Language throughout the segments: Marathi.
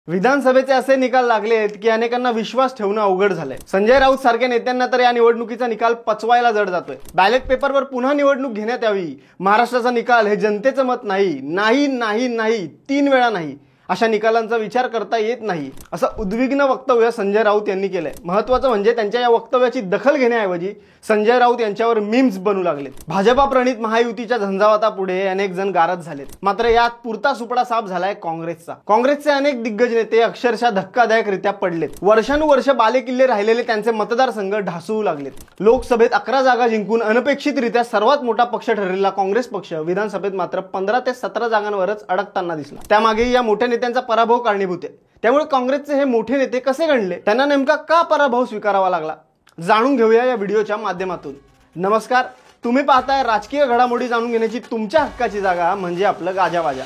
विधानसभेचे असे निकाल लागलेत की अनेकांना विश्वास ठेवणं अवघड झालंय। संजय राऊत सारख्या नेत्यांना तर या निवडणुकीचा निकाल पचवायला जड जातोय। बॅलेट पेपरवर पुन्हा निवडणूक घेण्यात यावी, महाराष्ट्राचा निकाल हे जनतेचं मत नाही, नाही नाही नाही 3 वेळा नाही अशा निकालांचा विचार करता येत नाही, असं उद्विग्न वक्तव्य संजय राऊत यांनी केलंय। महत्त्वाचं म्हणजे त्यांच्या या वक्तव्याची दखल घेण्याऐवजी संजय राऊत यांच्यावर मीम्स बनू लागलेत। भाजपा प्रणित महायुतीच्या झंझावातापुढे अनेक जण गारद झालेत, मात्र यात पुरता सुपडा साफ झालाय काँग्रेसचा। काँग्रेसचे अनेक दिग्गज नेते अक्षरशः धक्कादायकरित्या पडलेत। वर्षानुवर्ष बालेकिल्ले राहिलेले त्यांचे मतदारसंघ ढासळू लागलेत। लोकसभेत 11 जागा जिंकून अनपेक्षितरित्या सर्वात मोठा पक्ष ठरलेला काँग्रेस पक्ष विधानसभेत मात्र 15 ते 17 जागांवरच अडकताना दिसला। त्यामागे या मोठ्या नेत्यांचा पराभव कारणीभूत आहे। त्यामुळे काँग्रेसचे हे मोठे नेते कसे गणले, त्यांना नेमका का पराभव स्वीकारावा लागला, जाणून घेऊया या व्हिडिओच्या माध्यमातून। नमस्कार, तुम्ही पाहताय राजकीय घडामोडी जाणून घेण्याची तुमच्या हक्काची जागा म्हणजे आपलं गाजावाजा।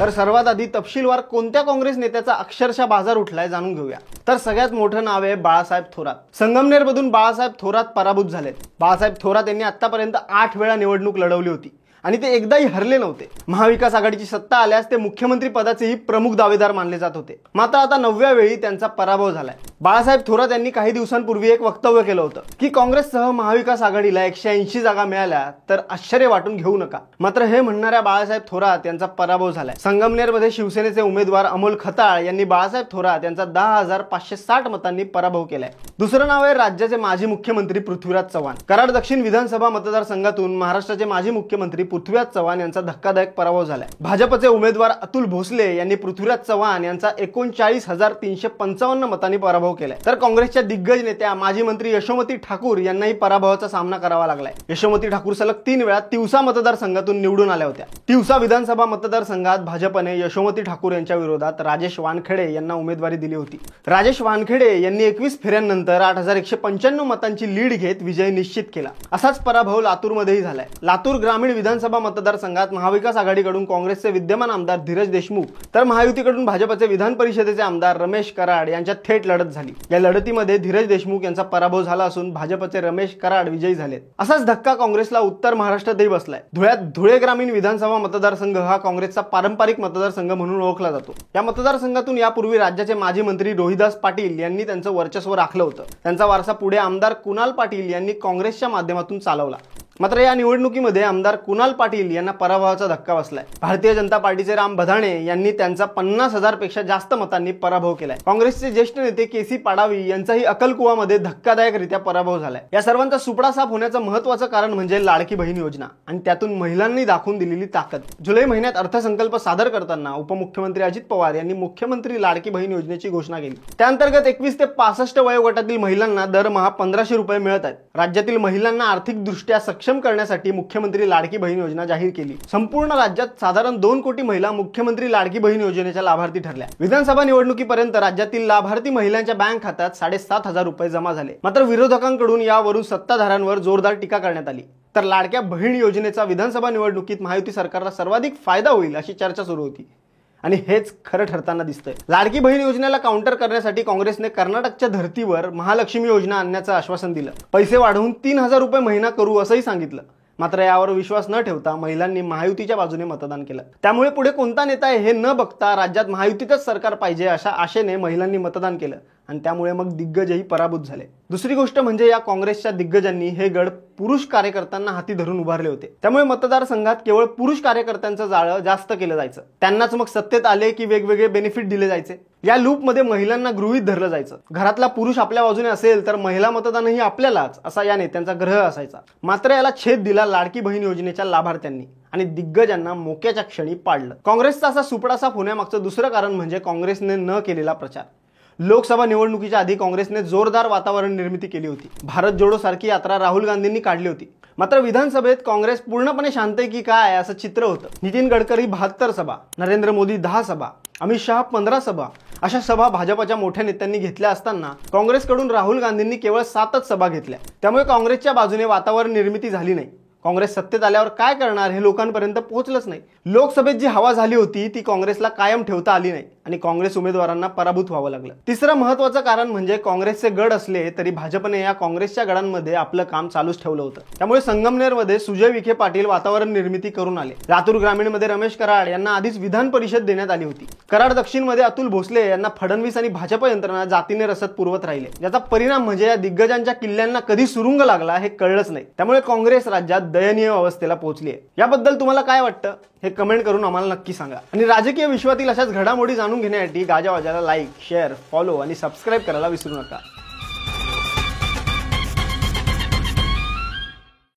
तर सर्वात आधी तपशीलवार कोणत्या काँग्रेस नेत्याचा अक्षरशः बाजार उठलाय जाणून घेऊया। तर सगळ्यात मोठं नाव आहे बाळासाहेब थोरात। संगमनेरमधून बाळासाहेब थोरात पराभूत झालेत। बाळासाहेब थोरात यांनी आतापर्यंत 8 वेळा निवडणूक लढवली होती आणि ते एकदाही हरले नव्हते। महाविकास आघाडीची सत्ता आल्यास ते मुख्यमंत्री पदाचेही प्रमुख दावेदार मानले जात होते, मात्र आता 9व्या वेळी त्यांचा पराभव झालाय। बाळासाहेब थोरात यांनी काही दिवसांपूर्वी एक वक्तव्य केलं होतं की काँग्रेससह महाविकास आघाडीला 180 जागा मिळाल्या तर आश्चर्य वाटून घेऊ नका। मात्र हे म्हणणाऱ्या बाळासाहेब थोरात यांचा पराभव झालाय। संगमनेरमध्ये शिवसेनेचे उमेदवार अमोल खताळ यांनी बाळासाहेब थोरात यांचा 10,560 मतांनी पराभव केलाय। दुसरं नाव आहे राज्याचे माजी मुख्यमंत्री पृथ्वीराज चव्हाण। कराड दक्षिण विधानसभा मतदारसंघातून महाराष्ट्राचे माजी मुख्यमंत्री पृथ्वीराज चव्हाण यांचा धक्कादायक पराभव झालाय। भाजपचे उमेदवार अतुल भोसले यांनी पृथ्वीराज चव्हाण यांचा 39,355 मतांनी पराभव केलाय। तर काँग्रेसच्या दिग्गज नेत्या माजी मंत्री यशोमती ठाकूर यांनाही पराभवाचा सामना करावा लागलाय। यशोमती ठाकूर सलग 3 वेळा तिवसा मतदारसंघातून निवडून आल्या होत्या। तिवसा विधानसभा मतदारसंघात भाजपने यशोमती ठाकूर यांच्या विरोधात राजेश वानखेडे यांना उमेदवारी दिली होती। राजेश वानखेडे यांनी 21 फेऱ्यांनंतर 8,195 मतांची लीड घेत विजय निश्चित केला। असाच पराभव लातूरमध्येही झालाय। लातूर ग्रामीण विधानसभा मतदारसंघात महाविकास आघाडीकडून काँग्रेसचे विद्यमान आमदार धीरज देशमुख तर महायुतीकडून भाजपचे विधान परिषदेचे आमदार रमेश कराड यांच्यात थेट लढत झाली। या लढतीमध्ये धीरज देशमुख यांचा पराभव झाला असून भाजपचे रमेश कराड विजयी झालेत। असाच धक्का काँग्रेसला उत्तर महाराष्ट्रातही बसलाय। धुळ्यात धुळे ग्रामीण विधानसभा मतदारसंघ हा काँग्रेसचा पारंपरिक मतदारसंघ म्हणून ओळखला जातो। या मतदारसंघातून यापूर्वी राज्याचे माजी मंत्री रोहिदास पाटील यांनी त्यांचं वर्चस्व राखलं होतं। त्यांचा वारसा पुढे आमदार कुणाल पाटील यांनी काँग्रेसच्या माध्यमातून चालवला। मात्र या निवडणुकीमध्ये आमदार कुणाल पाटील यांना पराभवाचा धक्का बसलाय। भारतीय जनता पार्टीचे राम बधाणे यांनी त्यांचा 50,000 पेक्षा जास्त मतांनी पराभव केलाय। काँग्रेसचे ज्येष्ठ नेते केसी पाडावी यांचाही अक्कलकुवामध्ये धक्कादायकरित्या पराभव झालाय। या सर्वांचा सुपडा साफ होण्याचं महत्त्वाचं कारण म्हणजे लाडकी बहीण योजना आणि त्यातून महिलांनी दाखवून दिलेली ताकद। जुलै महिन्यात अर्थसंकल्प सादर करताना उपमुख्यमंत्री अजित पवार यांनी मुख्यमंत्री लाडकी बहीण योजनेची घोषणा केली। त्याअंतर्गत 21 ते 65 वयोगटातील महिलांना दरमहा 1,500 रुपये मिळत आहेत। राज्यातील महिलांना आर्थिकदृष्ट्या सक्षम करण्यासाठी मुख्यमंत्री लाडकी बहीण योजना जाहीर केली। संपूर्ण राज्यात साधारण 2 कोटी महिला मुख्यमंत्री लाडकी बहीण योजनेच्या लाभार्थी ठरल्या। विधानसभा निवडणुकीपर्यंत राज्यातील लाभार्थी महिलांच्या बँक खात्यात 7,500 रुपये जमा झाले। मात्र विरोधकांकडून यावरून सत्ताधाऱ्यांवर जोरदार टीका करण्यात आली। तर लाडक्या बहीण योजनेचा विधानसभा निवडणुकीत महायुती सरकारला सर्वाधिक फायदा होईल अशी चर्चा सुरू होती आणि हेच खरं ठरताना दिसतंय। लाडकी बहीण योजनेला काउंटर करण्यासाठी काँग्रेसने कर्नाटकच्या धर्तीवर महालक्ष्मी योजना आणण्याचं आश्वासन दिलं। पैसे वाढवून 3,000 रुपये महिना करू असंही सांगितलं। मात्र यावर विश्वास न ठेवता महिलांनी महायुतीच्या बाजूने मतदान केलं। त्यामुळे पुढे कोणता नेता आहे हे न बघता राज्यात महायुतीचंच सरकार पाहिजे अशा आशेने महिलांनी मतदान केलं आणि त्यामुळे मग दिग्गजही पराभूत झाले। दुसरी गोष्ट म्हणजे या काँग्रेसच्या दिग्गजांनी हे गड पुरुष कार्यकर्त्यांना हाती धरून उभारले होते। त्यामुळे मतदारसंघात केवळ पुरुष कार्यकर्त्यांचं जाळं जास्त केलं जायचं। त्यांनाच मग सत्तेत आले की वेगवेगळे बेनिफिट दिले जायचे। या लूपमध्ये महिलांना गृहीत धरलं जायचं। घरातला पुरुष आपल्या बाजूने असेल तर महिला मतदानही आपल्यालाच असा या नेत्यांचा ग्रह असायचा। मात्र याला छेद दिला लाडकी बहीण योजनेच्या लाभार्थ्यांनी आणि दिग्गजांना मोक्याच्या क्षणी पाडलं। काँग्रेसचा असा सुपडा साफ होण्यामागचं दुसरं कारण म्हणजे काँग्रेसने न केलेला प्रचार। लोकसभा निवडणुकीच्या आधी काँग्रेसने जोरदार वातावरण निर्मिती केली होती। भारत जोडो सारखी यात्रा राहुल गांधींनी काढली होती। मात्र विधानसभेत काँग्रेस पूर्णपणे शांत आहे की काय असं चित्र होतं। नितीन गडकरी 72 सभा, नरेंद्र मोदी 10 सभा, अमित शहा 15 सभा अशा सभा भाजपच्या मोठ्या नेत्यांनी घेतल्या असताना काँग्रेसकडून राहुल गांधींनी केवळ 7च सभा घेतल्या। त्यामुळे काँग्रेसच्या बाजूने वातावरण निर्मिती झाली नाही। काँग्रेस सत्तेत आल्यावर काय करणार हे लोकांपर्यंत पोहोचलंच नाही. लोकसभेत जी हवा झाली होती ती काँग्रेसला कायम ठेवता आली नाही आणि काँग्रेस उमेदवारांना पराभूत व्हावं लागलं. तिसरं महत्त्वाचं कारण म्हणजे काँग्रेसचे गड असले तरी भाजपने या काँग्रेसच्या गडांमध्ये आपलं काम चालूच ठेवलं होतं. त्यामुळे संगमनेरमध्ये सुजय विखे पाटील वातावरण निर्मिती करून आले. लातूर ग्रामीणमध्ये रमेश कराड यांना आधीच विधान परिषद देण्यात आली होती. कराड दक्षिणमध्ये अतुल भोसले यांना फडणवीस आणि भाजप यंत्रणा जातीने रसद पुरवत राहिले. याचा परिणाम म्हणजे या दिग्गजांच्या किल्ल्यांना कधी सुरुंग लागला हे कळलंच नाही. त्यामुळे काँग्रेस राज्यात दयनीय अवस्थेला पोहोचली आहे. याबद्दल तुम्हाला काय वाटतं हे कमेंट करून आम्हाला नक्की सांगा. आणि राजकीय विश्वातील अशाच घडामोडी जाणून घेण्यासाठी गाजावाजाला लाईक, शेअर, फॉलो आणि सबस्क्राईब करायला विसरू नका.